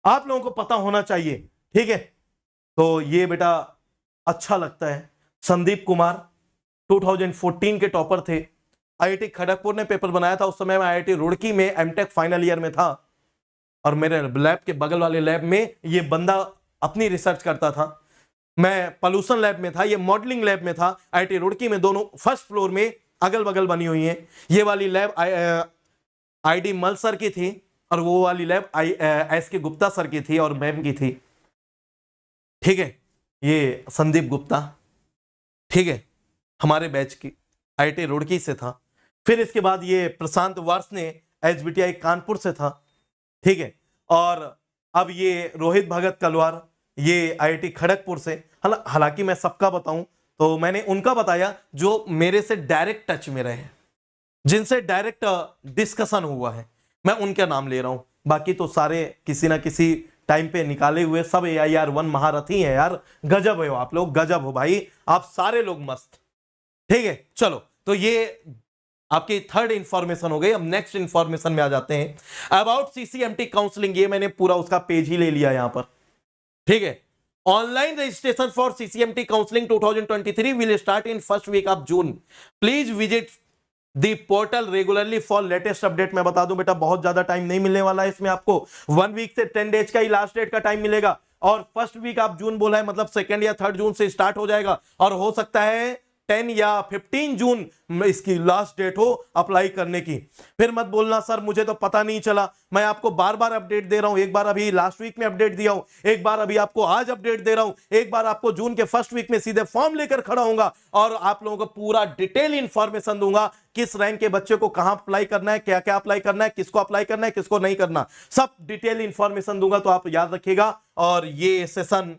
आप लोगों को पता होना चाहिए, ठीक है। तो ये बेटा अच्छा लगता है। संदीप कुमार 2014 के टॉपर थे, IIT खड़गपुर ने पेपर बनाया था, उस समय मैं IIT रुड़की में एमटेक फाइनल ईयर में था, और मेरे लैब के बगल वाले लैब में ये बंदा अपनी रिसर्च करता था, मैं पॉल्यूशन लैब में था, ये मॉडलिंग लैब में था। IIT रुड़की में दोनों फर्स्ट फ्लोर में अगल बगल बनी हुई है। ये वाली लैब ID मल सर की थी, और वो वाली लैब SK गुप्ता सर की थी और मैम की थी, ठीक है। ये संदीप गुप्ता, ठीक है, हमारे बैच की IIT रुड़की से था। फिर इसके बाद ये प्रशांत वर्ष ने HBTI कानपुर से था, ठीक है। और अब ये रोहित भगत कलवार, ये IIT खड़गपुर से। हालांकि मैं सबका बताऊं तो मैंने उनका बताया जो मेरे से डायरेक्ट टच में रहे, जिनसे डायरेक्ट डिस्कशन हुआ है, मैं उनका नाम ले रहा हूं। बाकी तो सारे किसी ना किसी टाइम पे निकाले हुए सब AIR 1 महारथी हैं यार। गजब है आप लोग, गजब हो भाई, आप सारे लोग मस्त, ठीक है। चलो, तो ये आपकी थर्ड इंफॉर्मेशन हो गई। अब नेक्स्ट इंफॉर्मेशन में आ जाते हैं, अबाउट CCMT काउंसलिंग। ये मैंने पूरा उसका पेज ही ले लिया यहां पर, ठीक है। Online registration for CCMT counselling 2023 will start in first week of June. Please visit the portal regularly for latest update. मैं बता दूं बेटा बहुत ज्यादा टाइम नहीं मिलने वाला है इसमें, आपको 1 वीक से 10 डेज का ही लास्ट डेट का टाइम मिलेगा, और फर्स्ट वीक आप जून बोला है, मतलब 2 या 3 जून से स्टार्ट हो जाएगा, और हो सकता है 10 या 15 जून इसकी लास्ट डेट हो अप्लाई करने की। फिर मत बोलना सर मुझे तो पता नहीं चला, मैं आपको बार बार अपडेट दे रहा हूं। एक बार अभी लास्ट वीक में अपडेट दिया हूं, एक बार अभी आपको आज अपडेट दे रहा हूं, एक बार आपको जून के फर्स्ट वीक में सीधे फॉर्म लेकर खड़ा होऊंगा और आप लोगों को पूरा डिटेल इंफॉर्मेशन दूंगा, किस रैंक के बच्चे को कहां अप्लाई करना है, क्या क्या अप्लाई करना है, किसको अप्लाई करना है, किसको नहीं करना, सब डिटेल इंफॉर्मेशन दूंगा। तो आप याद रखिएगा। और ये सेशन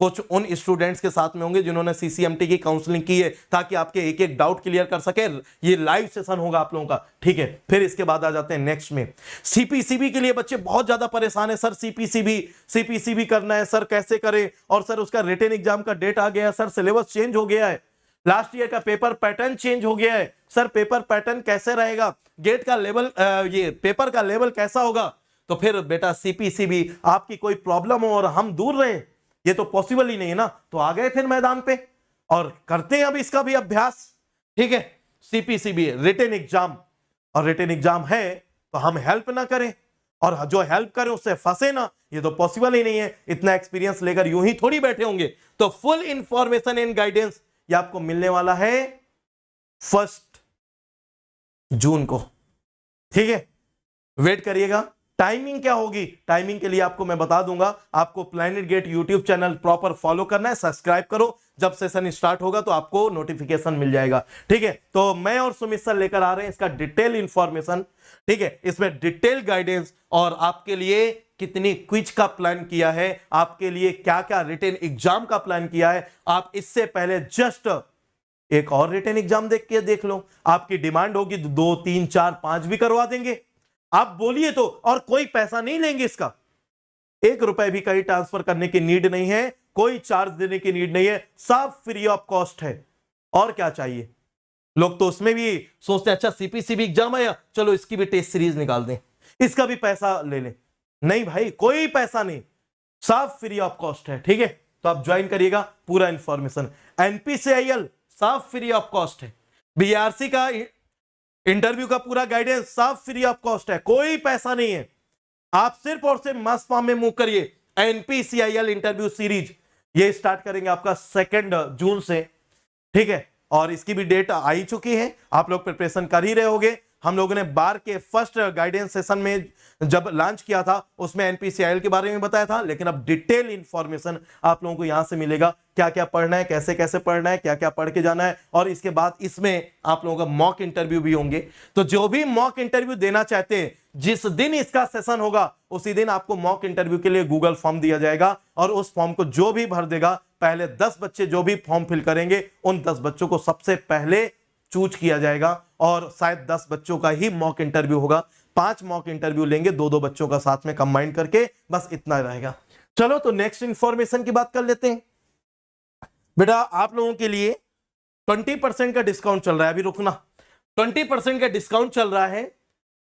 कुछ उन स्टूडेंट्स के साथ में होंगे जिन्होंने CCMT की काउंसलिंग की है, ताकि आपके एक एक डाउट क्लियर कर सके। ये लाइव सेशन होगा आप लोगों का, ठीक है। फिर इसके बाद आ जाते हैं नेक्स्ट में, CPCB के लिए बच्चे बहुत ज्यादा परेशान है। सर CPCB करना है सर, कैसे करें, और सर उसका रिटन एग्जाम का डेट आ गया है, सर सिलेबस चेंज हो गया है, लास्ट ईयर का पेपर पैटर्न चेंज हो गया है, सर पेपर पैटर्न कैसे रहेगा, गेट का लेवल, ये पेपर का लेवल कैसा होगा। तो फिर बेटा CPCB आपकी कोई प्रॉब्लम हो और हम दूर रहे, ये तो पॉसिबल ही नहीं है ना। तो आ गए फिर मैदान पे और करते हैं अब इसका भी अभ्यास, ठीक है। CPCB रिटन एग्जाम, और रिटन एग्जाम है तो हम हेल्प ना करें, और जो हेल्प करें उससे फंसे ना, ये तो पॉसिबल ही नहीं है। इतना एक्सपीरियंस लेकर यूं ही थोड़ी बैठे होंगे। तो फुल इंफॉर्मेशन एंड गाइडेंस ये आपको मिलने वाला है 1 जून को, ठीक है। वेट करिएगा। टाइमिंग क्या होगी, टाइमिंग के लिए आपको मैं बता दूंगा। आपको planet get YouTube channel proper follow करना है, सब्सक्राइब करो, जब सेशन स्टार्ट होगा तो आपको नोटिफिकेशन मिल जाएगा, ठीक है। तो मैं और सुमित सर लेकर आ रहे हैं इसका डिटेल इंफॉर्मेशन, ठीक है। इसमें डिटेल गाइडेंस, और आपके लिए कितनी क्विज का प्लान किया है, आपके लिए क्या क्या रिटन एग्जाम का प्लान किया है। आप इससे पहले जस्ट एक और रिटन एग्जाम देख लो, आपकी डिमांड होगी 2, 3, 4, 5 भी करवा देंगे, आप बोलिए तो। और कोई पैसा नहीं लेंगे इसका, 1 रुपए भी कहीं ट्रांसफर करने की नीड नहीं है, कोई चार्ज देने की नीड नहीं है, साफ फ्री ऑफ कॉस्ट है। और क्या चाहिए, लोग तो उसमें भी सोचते हैं अच्छा CPCB एग्जाम है, चलो इसकी भी टेस्ट सीरीज निकाल दें, इसका भी पैसा ले लें। नहीं भाई, कोई पैसा नहीं, साफ फ्री ऑफ कॉस्ट है, ठीक है। तो आप ज्वाइन करिएगा, पूरा इंफॉर्मेशन। NPCIL साफ फ्री ऑफ कॉस्ट है, BRC का इंटरव्यू का पूरा गाइडेंस साफ फ्री ऑफ कॉस्ट है, कोई पैसा नहीं है। आप सिर्फ और सिर्फ मास फॉर्म में मूव करिए, एनपीसीआईएल इंटरव्यू सीरीज ये स्टार्ट करेंगे आपका 2 जून से, ठीक है। और इसकी भी डेट आई चुकी है, आप लोग प्रिपरेशन कर ही रहे होगे। हम लोगों ने बार के फर्स्ट गाइडेंस सेशन में जब लॉन्च किया था उसमें एनपीसीआईएल के बारे में बताया था, लेकिन अब डिटेल इंफॉर्मेशन आप लोगों को यहां से मिलेगा, क्या क्या पढ़ना है, कैसे कैसे पढ़ना है, क्या क्या पढ़ के जाना है। और इसके बाद इसमें आप लोगों का मॉक इंटरव्यू भी होंगे। तो जो भी मॉक इंटरव्यू देना चाहते हैं, जिस दिन इसका सेशन होगा उसी दिन आपको मॉक इंटरव्यू के लिए गूगल फॉर्म दिया जाएगा, और उस फॉर्म को जो भी भर देगा, पहले 10 बच्चे जो भी फॉर्म फिल करेंगे उन 10 बच्चों को सबसे पहले चूज किया जाएगा, और शायद 10 बच्चों का ही मॉक इंटरव्यू होगा। 5 मॉक इंटरव्यू लेंगे, 2-2 बच्चों का साथ में कंबाइन करके, बस इतना रहेगा। चलो तो नेक्स्ट इंफॉर्मेशन की बात कर लेते हैं। बेटा आप लोगों के लिए 20% का डिस्काउंट चल रहा है, अभी रुकना, 20% का डिस्काउंट चल रहा है।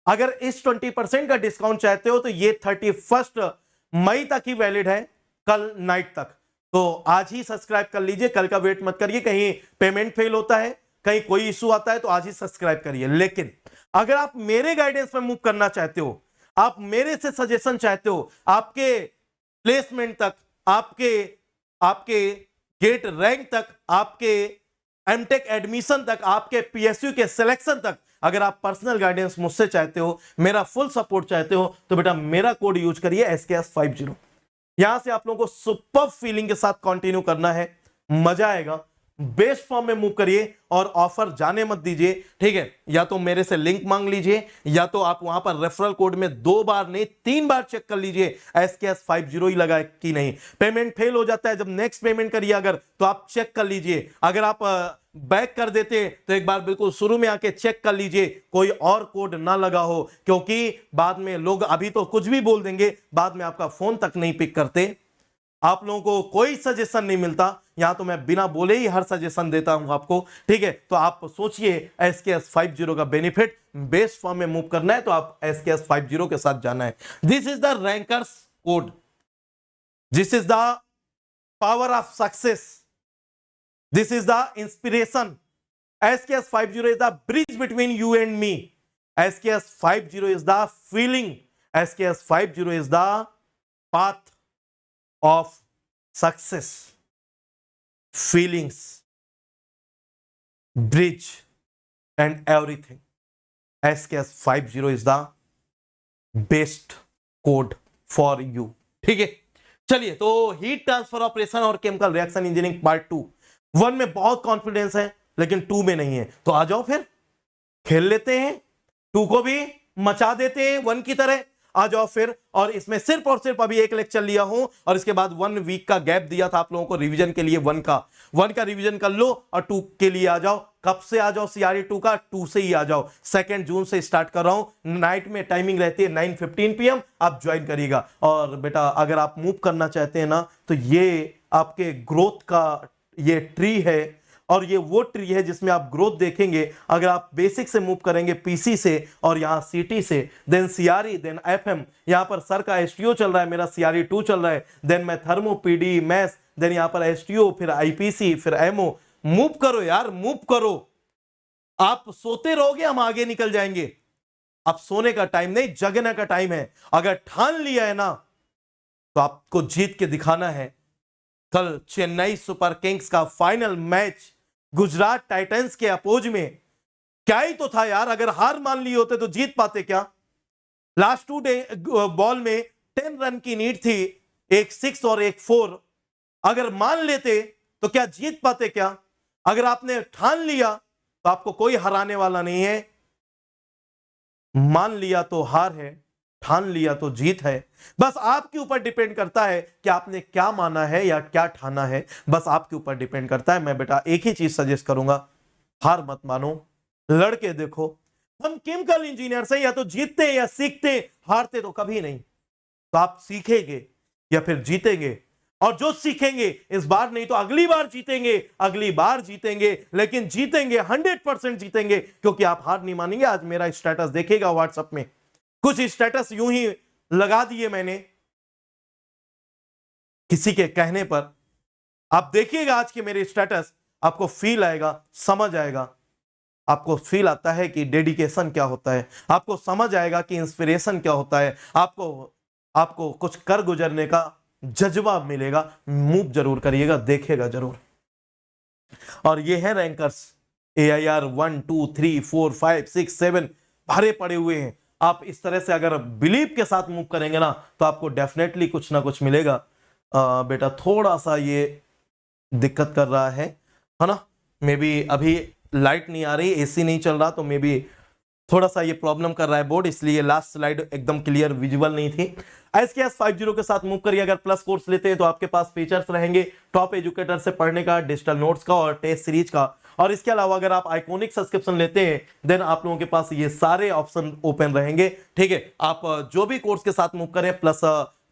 अगर इस 20% का डिस्काउंट चाहते हो तो ये 31 मई तक ही वैलिड है, कल नाइट तक। तो आज ही सब्सक्राइब कर लीजिए, कल का वेट मत करिए, कहीं पेमेंट फेल होता है, कहीं कोई इशू आता है, तो आज ही सब्सक्राइब करिए। लेकिन अगर आप मेरे गाइडेंस में मूव करना चाहते हो, आप मेरे से सजेशन चाहते हो, आपके प्लेसमेंट तक, आपके गेट रैंक तक, आपके एमटेक एडमिशन तक, आपके पीएसयू के सिलेक्शन तक, अगर आप पर्सनल गाइडेंस मुझसे चाहते हो, मेरा फुल सपोर्ट चाहते हो, तो बेटा मेरा कोड यूज करिए SKS50। यहां से आप लोगों को सुपर फीलिंग के साथ कंटिन्यू करना है, मजा आएगा। बेस्ट फॉर्म में मूव करिए और ऑफर जाने मत दीजिए, ठीक है। या तो मेरे से लिंक मांग लीजिए, या तो आप वहां पर रेफरल कोड में 2 बार नहीं 3 बार चेक कर लीजिए SKS50 ही लगा है कि नहीं। पेमेंट फेल हो जाता है, जब नेक्स्ट पेमेंट करिए अगर, तो आप चेक कर लीजिए। अगर आप बैक कर देते तो एक बार बिल्कुल शुरू में आके चेक कर लीजिए कोई और कोड ना लगा हो, क्योंकि बाद में लोग अभी तो कुछ भी बोल देंगे, बाद में आपका फोन तक नहीं पिक करते, आप लोगों को कोई सजेशन नहीं मिलता। यहां तो मैं बिना बोले ही हर सजेशन देता हूं आपको, ठीक है। तो आप सोचिए SKS50 का बेनिफिट, बेस्ट फॉर्म में मूव करना है तो आप SKS50 के साथ जाना है। This is the rankers code, this is the power of success, this is the inspiration. SKS50 is the bridge between you and me, SKS50 is the feeling, SKS50 is the path of success, feelings, bridge and everything. SKS50 is the best code for you, ठीक है। चलिए तो heat transfer operation और chemical reaction engineering part 2, 1 में बहुत confidence है लेकिन 2 में नहीं है, तो आ जाओ फिर खेल लेते हैं, 2 को भी मचा देते हैं 1 की तरह, आ जाओ फिर। और इसमें सिर्फ और सिर्फ अभी एक लेक्चर लिया हूं, और इसके बाद 1 वीक का गैप दिया था आप लोगों को रिवीजन के लिए। 1 का रिवीजन कर लो और 2 के लिए आ जाओ। कब से आ जाओ CRE 2 का? 2 से ही आ जाओ, 2 जून से स्टार्ट कर रहा हूं। नाइट में टाइमिंग रहती है 9:15 PM, आप ज्वाइन करिएगा। और बेटा अगर आप मूव करना चाहते हैं ना, तो ये आपके ग्रोथ का ये ट्री है, और ये वो ट्री है जिसमें आप ग्रोथ देखेंगे। अगर आप बेसिक से मूव करेंगे PC से, और यहाँ CT से, देन CRE, देन FM, यहाँ पर सर का STO चल रहा है, मेरा CRE 2 चल रहा है, देन मैं थर्मो PD मैथ्स, देन यहाँ पर STO, फिर IPC, फिर MO। मूव करो यार, मूव करो। आप सोते रहोगे, हम आगे निकल जाएंगे। अब सोने का टाइम नहीं, जगने का टाइम है। अगर ठान लिया है ना, तो आपको जीत के दिखाना है। कल चेन्नई सुपर किंग्स का फाइनल मैच गुजरात टाइटंस के अपोज में, क्या ही तो था यार। अगर हार मान लिए होते तो जीत पाते क्या? लास्ट 2 बॉल में 10 रन की नीड थी, एक 6 और एक 4। अगर मान लेते तो क्या जीत पाते क्या? अगर आपने ठान लिया तो आपको कोई हराने वाला नहीं है। मान लिया तो हार है, ठान लिया तो जीत है। बस आपके ऊपर डिपेंड करता है कि आपने क्या माना है या क्या ठाना है, बस आपके ऊपर डिपेंड करता है। मैं बेटा एक ही चीज सजेस्ट करूंगा, हार मत मानो, लड़के देखो। हम केमिकल इंजीनियर्स हैं, या तो जीतते हैं या सीखते, हारते तो कभी नहीं। तो आप सीखेंगे या फिर जीतेंगे, और जो सीखेंगे इस बार नहीं तो अगली बार जीतेंगे, अगली बार जीतेंगे, लेकिन जीतेंगे 100% जीतेंगे, क्योंकि आप हार नहीं मानेंगे। आज मेरा स्टेटस देखेगा व्हाट्सएप में, कुछ स्टेटस यूं ही लगा दिए मैंने किसी के कहने पर। आप देखिएगा आज के मेरे स्टेटस, आपको फील आएगा, समझ आएगा। आपको फील आता है कि डेडिकेशन क्या होता है, आपको समझ आएगा कि इंस्पिरेशन क्या होता है, आपको कुछ कर गुजरने का जज्बा मिलेगा, मूव जरूर करिएगा, देखिएगा जरूर। और ये है रैंकर्स AIR 1 2 3 4 5 6 7 भरे पड़े हुए हैं। आप इस तरह से अगर बिलीव के साथ मूव करेंगे ना तो आपको डेफिनेटली कुछ ना कुछ मिलेगा। बेटा थोड़ा सा ये दिक्कत कर रहा है ना, मे बी अभी लाइट नहीं आ रही, AC नहीं चल रहा, तो मे बी थोड़ा सा ये प्रॉब्लम कर रहा है बोर्ड, इसलिए लास्ट स्लाइड एकदम क्लियर विजुअल नहीं थी। SKS 50 के साथ मूव करिए। अगर प्लस कोर्स लेते हैं तो आपके पास फीचर्स रहेंगे टॉप एजुकेटर से पढ़ने का, डिजिटल नोट्स का और टेस्ट सीरीज का। और इसके अलावा अगर आप आइकॉनिक सब्सक्रिप्शन लेते हैं देन आप लोगों के पास ये सारे ऑप्शन ओपन रहेंगे। ठीक है, आप जो भी कोर्स के साथ मूव करें, प्लस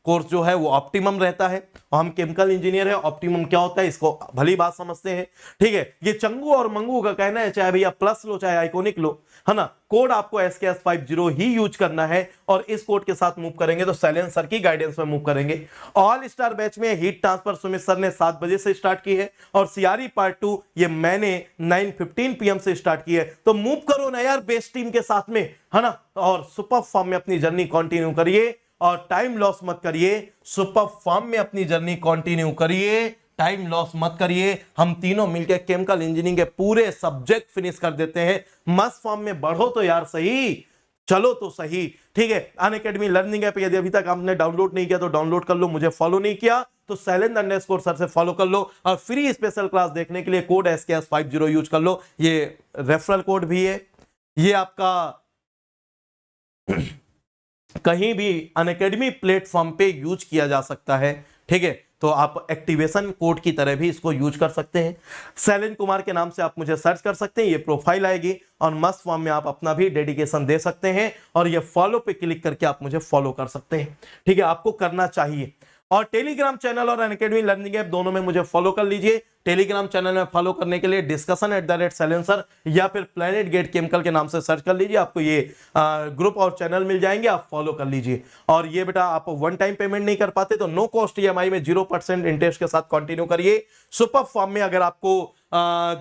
कोर्स जो है वो ऑप्टिमम रहता है। हम केमिकल इंजीनियर है, ऑप्टिमम क्या होता है इसको भली बात समझते हैं। ठीक है, ये चंगू और मंगू का कहना है चाहे भैया प्लस लो चाहे आइकॉनिक लो, है ना, कोड आपको SKS 50 ही यूज करना है। और इस कोड के साथ मूव करेंगे तो सैलेन सर की गाइडेंस में मूव करेंगे। ऑल स्टार बैच में हीट ट्रांसफर सुमित सर ने 7 बजे से स्टार्ट की है और CRE पार्ट 2 ये मैंने 9:15 PM से स्टार्ट की है। तो मूव करो ना यार बेस्ट टीम के साथ में, है ना, और सुपर फॉर्म में अपनी जर्नी कंटिन्यू करिए और टाइम लॉस मत करिए। सुपर फॉर्म में अपनी जर्नी कंटिन्यू करिए, टाइम लॉस मत करिए। हम तीनों मिलकर केमिकल इंजीनियरिंग के पूरे सब्जेक्ट फिनिश कर देते हैं। मस्त फॉर्म में बढ़ो तो यार सही, चलो तो सही। ठीक है, अनअकैडमी लर्निंग ऐप यदि अभी तक आपने डाउनलोड नहीं किया तो डाउनलोड कर लो, मुझे फॉलो नहीं किया तो शैलेंद्र _ सर से फॉलो कर लो। और फ्री स्पेशल क्लास देखने के लिए कोड SKS 50 यूज कर लो, ये रेफरल कोड भी है, ये आपका कहीं भी अनअकैडमी प्लेटफॉर्म पे यूज किया जा सकता है। ठीक है, तो आप एक्टिवेशन कोड की तरह भी इसको यूज कर सकते हैं। शैलेंद्र कुमार के नाम से आप मुझे सर्च कर सकते हैं, ये प्रोफाइल आएगी और मस्त फॉर्म में आप अपना भी डेडिकेशन दे सकते हैं और ये फॉलो पे क्लिक करके आप मुझे फॉलो कर सकते हैं। ठीक है, आपको करना चाहिए। और टेलीग्राम चैनल और अनअकैडमी लर्निंग ऐप दोनों में मुझे फॉलो कर लीजिए। टेलीग्राम चैनल में फॉलो करने के लिए discussion@शैलेंद्र या फिर प्लेनेट गेट केमिकल के नाम से सर्च कर लीजिए, आपको ये ग्रुप और चैनल मिल जाएंगे, आप फॉलो कर लीजिए। और ये बेटा आप वन टाइम पेमेंट नहीं कर पाते तो नो कॉस्ट EMI में 0% इंटरेस्ट के साथ कंटिन्यू करिए। सुपर फॉर्म में अगर आपको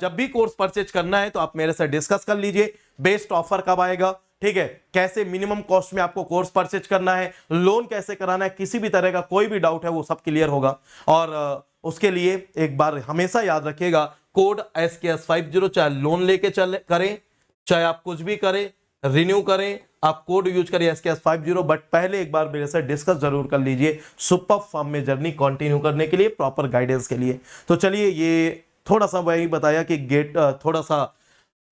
जब भी कोर्स परचेज करना है तो आप मेरे से डिस्कस कर लीजिए, बेस्ट ऑफर कब आएगा, ठीक है, कैसे मिनिमम कॉस्ट में आपको कोर्स परचेज करना है, लोन कैसे कराना है, किसी भी तरह का कोई भी डाउट है वो सब क्लियर होगा। और उसके लिए एक बार हमेशा याद रखिएगा, कोड SKS 50, चाहे लोन लेके चले करें, चाहे आप कुछ भी करें, रिन्यू करें, आप कोड यूज करिए SKS 50, बट पहले एक बार मेरे से डिस्कस जरूर कर लीजिए सुपर फॉर्म में जर्नी कंटिन्यू करने के लिए, प्रॉपर गाइडेंस के लिए। तो चलिए, ये थोड़ा सा वही बताया कि गेट थोड़ा सा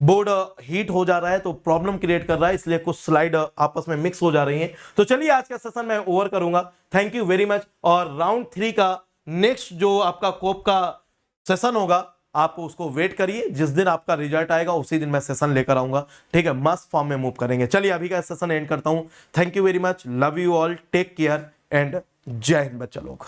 बोर्ड हीट हो जा रहा है तो प्रॉब्लम क्रिएट कर रहा है, इसलिए कुछ स्लाइड आपस में मिक्स हो जा रही हैं। तो चलिए आज का सेशन मैं ओवर करूंगा। Thank you very much. और राउंड 3 का नेक्स्ट जो आपका कोप का सेशन होगा आप उसको वेट करिए, जिस दिन आपका रिजल्ट आएगा उसी दिन मैं सेशन लेकर आऊंगा। ठीक है, मस्त फॉर्म में मूव करेंगे। चलिए अभी का सेशन एंड करता हूं। Thank you very much, love you all, take care and जय हिंद बच्चा लोग।